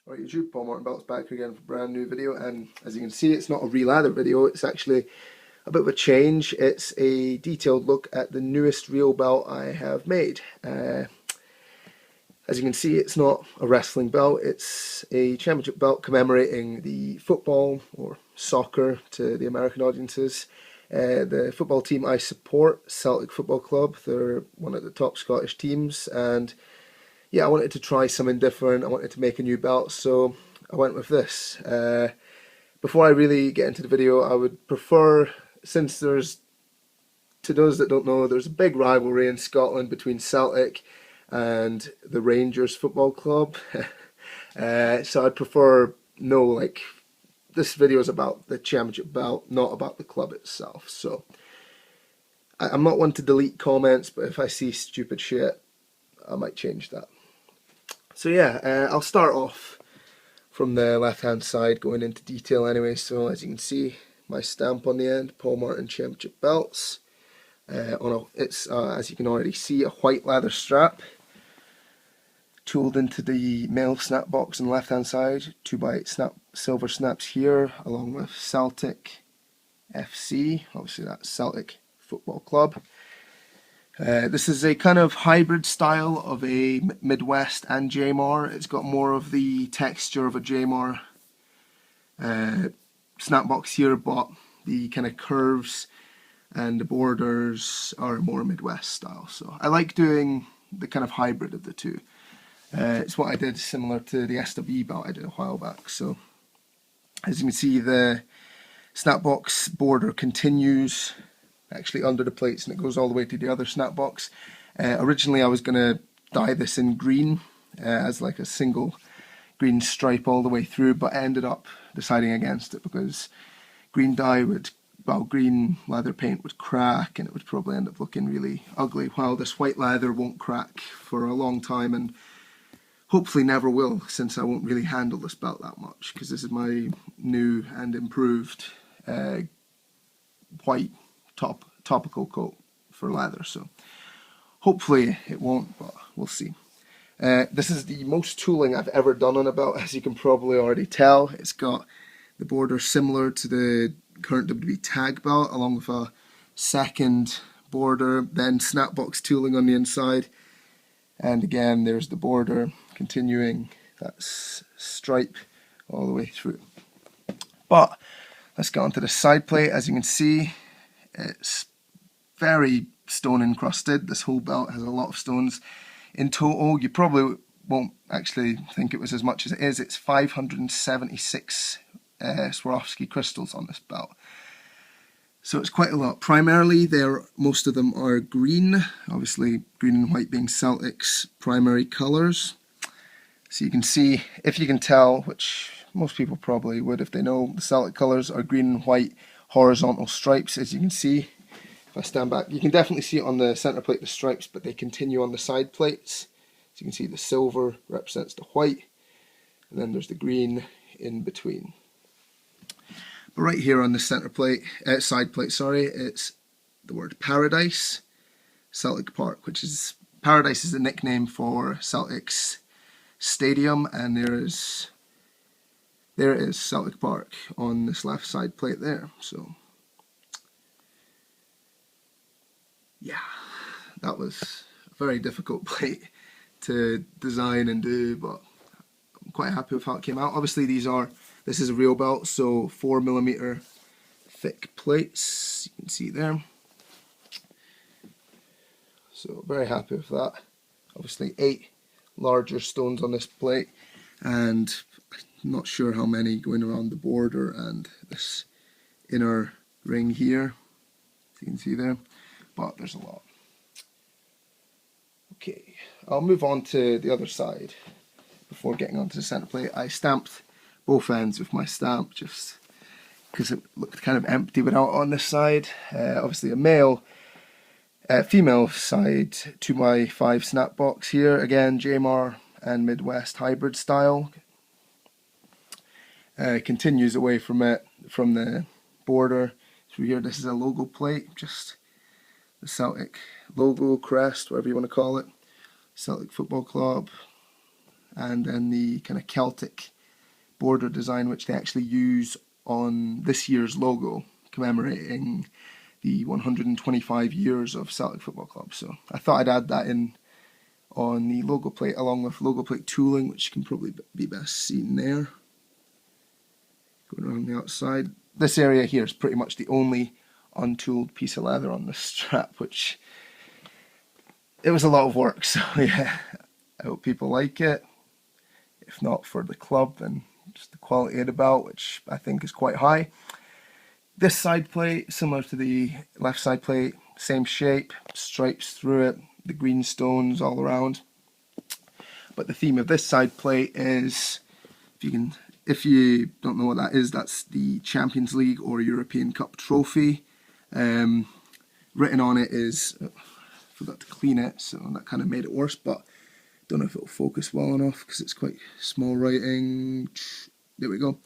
Alright YouTube, Paul Martin Belts back again for a brand new video, and as you can see it's not a re-lather video, it's actually a bit of a change. It's a detailed look at the newest reel belt I have made. As you can see, it's not a wrestling belt, it's a championship belt commemorating the football or soccer to the American audiences. The football team I support, Celtic Football Club, they're one of the top Scottish teams, and yeah, I wanted to try something different. I wanted to make a new belt, so I went with this. Before I really get into the video, I would prefer, since to those that don't know, there's a big rivalry in Scotland between Celtic and the Rangers Football Club. So I'd prefer this video is about the championship belt, not about the club itself. So I'm not one to delete comments, but if I see stupid shit, I might change that. So yeah, I'll start off from the left hand side, going into detail anyway. So as you can see, my stamp on the end, Paul Martin Championship Belts. It's as you can already see, a white leather strap tooled into the male snap box on the left hand side, 2x8 silver snaps here, along with Celtic FC, obviously that's Celtic Football Club. This is a kind of hybrid style of a Midwest and Jamar. It's got more of the texture of a Jamar snapbox here, but the kind of curves and the borders are more Midwest style. So I like doing the kind of hybrid of the two. It's what I did similar to the SWE belt I did a while back. So as you can see, the snapbox border continues actually under the plates, and it goes all the way to the other snap box. Originally I was going to dye this in green as like a single green stripe all the way through, but I ended up deciding against it because green leather paint would crack and it would probably end up looking really ugly, while this white leather won't crack for a long time and hopefully never will, since I won't really handle this belt that much, because this is my new and improved white topical coat for leather, so hopefully it won't, but we'll see. This is the most tooling I've ever done on a belt, as you can probably already tell. It's got the border similar to the current WWE tag belt, along with a second border, then snapbox tooling on the inside, and again there's the border continuing that stripe all the way through. But let's get on to the side plate. As you can see, it's very stone encrusted. This whole belt has a lot of stones. In total, you probably won't actually think it was as much as it is. It's 576 Swarovski crystals on this belt. So it's quite a lot. Primarily, most of them are green. Obviously, green and white being Celtic's primary colours. So you can see, if you can tell, which most people probably would if they know, the Celtic colours are green and white horizontal stripes, as you can see. If I stand back, you can definitely see it on the centre plate, the stripes, but they continue on the side plates. So you can see the silver represents the white, and then there's the green in between. But right here on the centre plate, side plate, sorry, it's the word Paradise, Celtic Park, which is, Paradise is the nickname for Celtic's stadium, and there is Celtic Park on this left side plate there. So yeah, that was a very difficult plate to design and do, but I'm quite happy with how it came out. Obviously this is a real belt, so 4mm thick plates, you can see there. So very happy with that. Obviously 8 larger stones on this plate, and I'm not sure how many going around the border and this inner ring here, as you can see there, but there's a lot. Okay, I'll move on to the other side before getting onto the centre plate. I stamped both ends with my stamp just because it looked kind of empty without it on this side. Obviously a female side 2x5 snap box here, again Jamar and Midwest hybrid style. Continues away from the border through here. This is a logo plate, just the Celtic logo, crest, whatever you want to call it, Celtic Football Club, and then the kind of Celtic border design which they actually use on this year's logo, commemorating the 125 years of Celtic Football Club. So I thought I'd add that in on the logo plate, along with logo plate tooling, which can probably be best seen there. Going around the outside. This area here is pretty much the only untooled piece of leather on the strap, which it was a lot of work, so yeah, I hope people like it. If not for the club, then just the quality of the belt, which I think is quite high. This side plate, similar to the left side plate, same shape, stripes through it, the green stones all around. But the theme of this side plate is, if you don't know what that is, that's the Champions League or European Cup trophy. Written on it is, I forgot to clean it, so that kind of made it worse, but don't know if it'll focus well enough because it's quite small writing. There we go.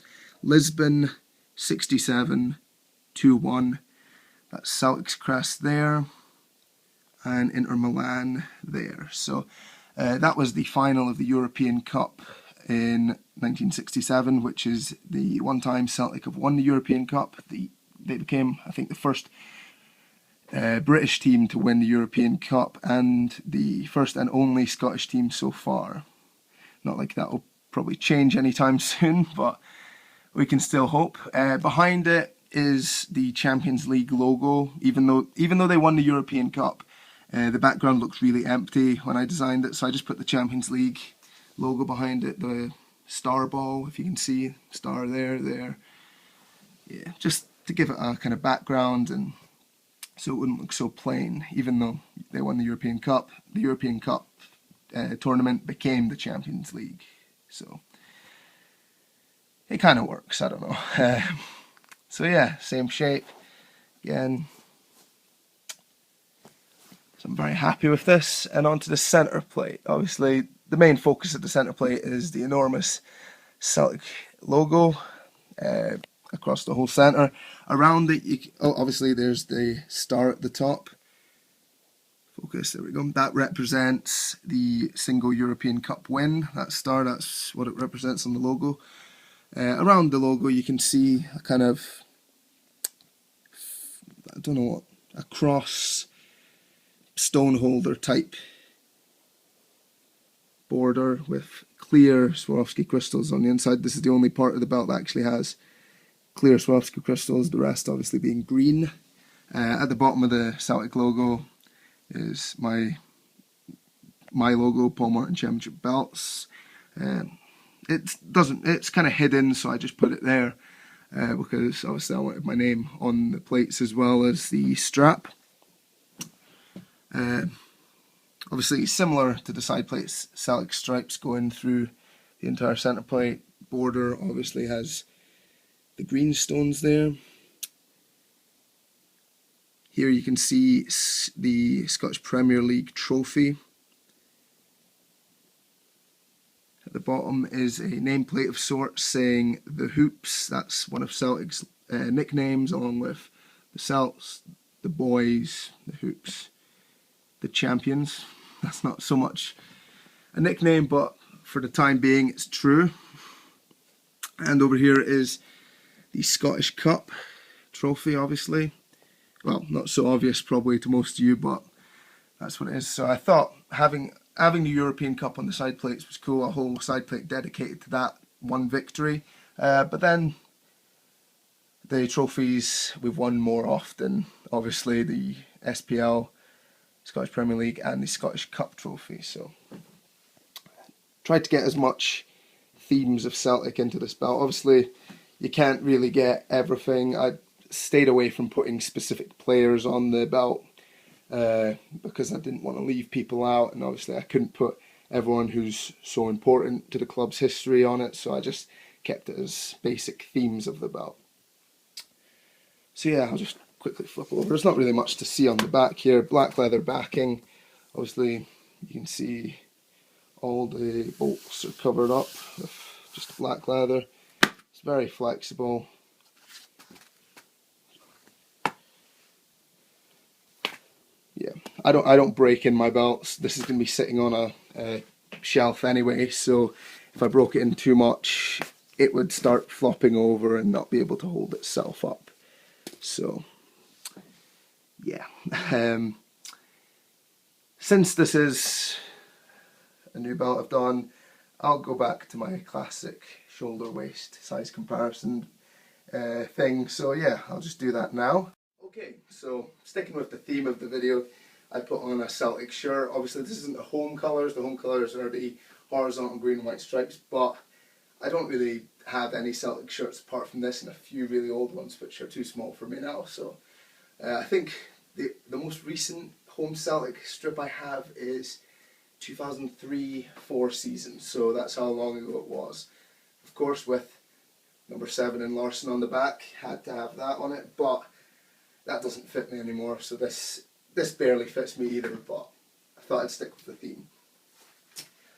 Lisbon 67-2-1. That's Celtic's crest there, and Inter Milan there. So that was the final of the European Cup in 1967, which is the one time Celtic have won the European Cup. They became, I think, the first British team to win the European Cup and the first and only Scottish team so far. Not like that will probably change anytime soon, but we can still hope. Behind it is the Champions League logo. Even though they won the European Cup, the background looks really empty when I designed it, so I just put the Champions League logo behind it, the star ball, if you can see, star there. Yeah, just to give it a kind of background and so it wouldn't look so plain, even though they won the European Cup. The European Cup tournament became the Champions League, so it kind of works, I don't know. So yeah, same shape, again. So I'm very happy with this, and onto the centre plate. Obviously, the main focus of the centre plate is the enormous Celtic logo across the whole centre. Around it, obviously there's the star at the top. Focus, there we go. That represents the single European Cup win. That star, that's what it represents on the logo. Around the logo you can see a kind of, I don't know what, a cross stone holder type border with clear Swarovski crystals on the inside. This is the only part of the belt that actually has clear Swarovski crystals, the rest obviously being green. At the bottom of the Celtic logo is my logo, Paul Martin Championship belts. It's kind of hidden, so I just put it there because obviously I wanted my name on the plates as well as the strap. Obviously similar to the side plates, Celtic stripes going through the entire centre plate. Border obviously has the green stones there. Here you can see the Scottish Premier League trophy. At the bottom is a nameplate of sorts saying the Hoops. That's one of Celtic's nicknames, along with the Celts, the Boys, the Hoops, the Champions. That's not so much a nickname, but for the time being it's true. And over here is the Scottish Cup trophy, obviously. Well, not so obvious probably to most of you, but that's what it is. So I thought having the European Cup on the side plates was cool, a whole side plate dedicated to that one victory. But then the trophies we've won more often, obviously the SPL, Scottish Premier League, and the Scottish Cup trophy. So tried to get as much themes of Celtic into this belt. Obviously you can't really get everything. I stayed away from putting specific players on the belt because I didn't want to leave people out, and obviously I couldn't put everyone who's so important to the club's history on it, so I just kept it as basic themes of the belt. So yeah, I'll just quickly flip over. There's not really much to see on the back here. Black leather backing. Obviously you can see all the bolts are covered up with just black leather. It's very flexible. Yeah, I don't break in my belts. This is going to be sitting on a shelf anyway, so if I broke it in too much, it would start flopping over and not be able to hold itself up. So yeah, since this is a new belt I've done, I'll go back to my classic shoulder waist size comparison thing. So yeah, I'll just do that now. Okay, so sticking with the theme of the video, I put on a Celtic shirt. Obviously this isn't the home colours. The home colours are the horizontal green and white stripes, but I don't really have any Celtic shirts apart from this and a few really old ones which are too small for me now. So I think the most recent home Celtic strip I have is 2003-04 season, so that's how long ago it was. Of course, with number 7 and Larson on the back, had to have that on it, but that doesn't fit me anymore, so this barely fits me either, but I thought I'd stick with the theme.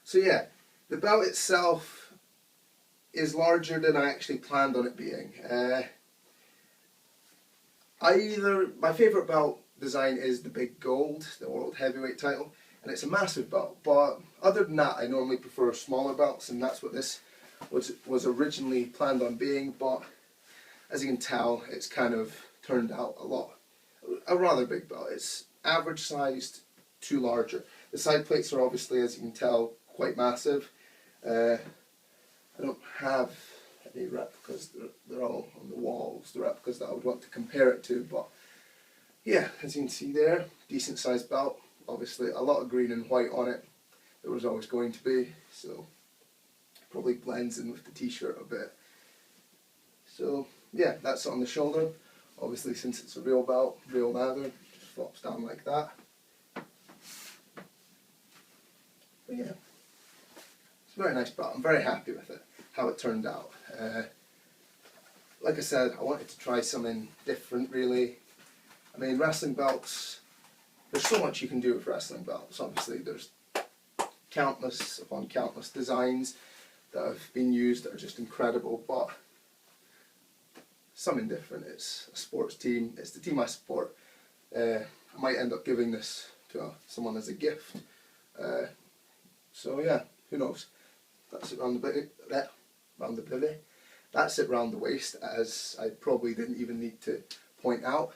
So yeah, the belt itself is larger than I actually planned on it being. My favourite belt design is the big gold, the World Heavyweight title, and it's a massive belt, but other than that I normally prefer smaller belts, and that's what this was originally planned on being, but as you can tell it's kind of turned out a rather big belt. It's average sized to larger. The side plates are obviously, as you can tell, quite massive. I don't have any replicas, they're all on the walls, the replicas that I would want to compare it to, but yeah, as you can see there, decent sized belt. Obviously a lot of green and white on it. There was always going to be, so probably blends in with the t-shirt a bit. So yeah, that's it on the shoulder. Obviously since it's a real belt, real leather, it just flops down like that. But yeah, it's a very nice belt. I'm very happy with it, how it turned out. Like I said, I wanted to try something different really. I mean, wrestling belts, there's so much you can do with wrestling belts. Obviously there's countless upon countless designs that have been used that are just incredible, but something different. It's a sports team, it's the team I support. I might end up giving this to someone as a gift. So yeah, who knows. That's it round the That's it round the waist, as I probably didn't even need to point out.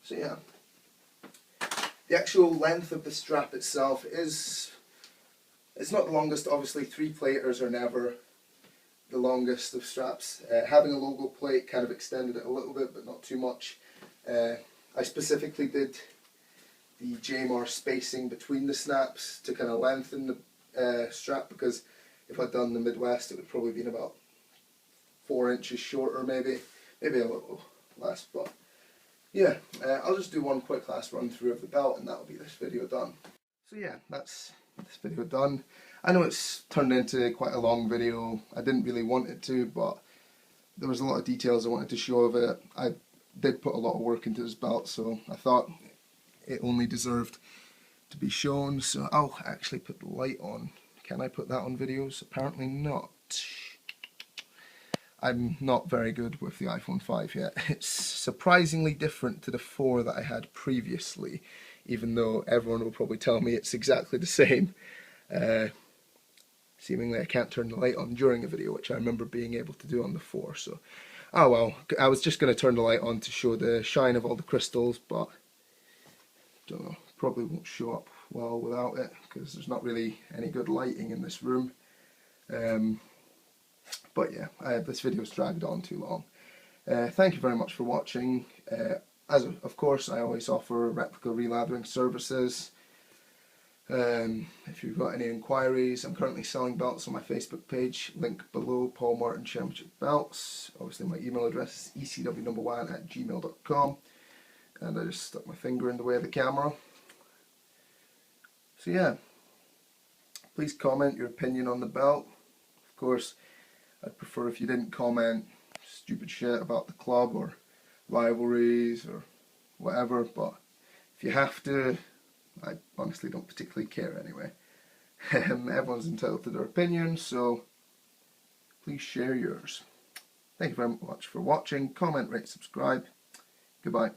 So yeah, the actual length of the strap itself it's not the longest. Obviously 3-platers are never the longest of straps. Having a logo plate kind of extended it a little bit, but not too much. I specifically did the JMR spacing between the snaps to kind of lengthen the strap, because if I'd done the Midwest it would probably been about 4 inches shorter, maybe a little less, but yeah, I'll just do one quick last run through of the belt and that'll be this video done. So yeah, that's this video done. I know it's turned into quite a long video. I didn't really want it to, but there was a lot of details I wanted to show of it. I did put a lot of work into this belt, so I thought it only deserved to be shown. So I'll actually put the light on. Can I put that on videos? Apparently not. I'm not very good with the iPhone 5 yet. It's surprisingly different to the 4 that I had previously, even though everyone will probably tell me it's exactly the same. Seemingly I can't turn the light on during a video, which I remember being able to do on the 4, so oh well. I was just going to turn the light on to show the shine of all the crystals, but don't know, probably won't show up well without it, because there's not really any good lighting in this room. But yeah, this video's dragged on too long. Thank you very much for watching. Of course, I always offer replica relathering services. If you've got any inquiries, I'm currently selling belts on my Facebook page, link below, Paul Martin Championship Belts. Obviously my email address is ecwnumbawan@gmail.com, and I just stuck my finger in the way of the camera. So yeah, please comment your opinion on the belt. Of course, I'd prefer if you didn't comment stupid shit about the club or rivalries or whatever, but if you have to, I honestly don't particularly care anyway. Everyone's entitled to their opinion, so please share yours. Thank you very much for watching. Comment, rate, subscribe. Goodbye.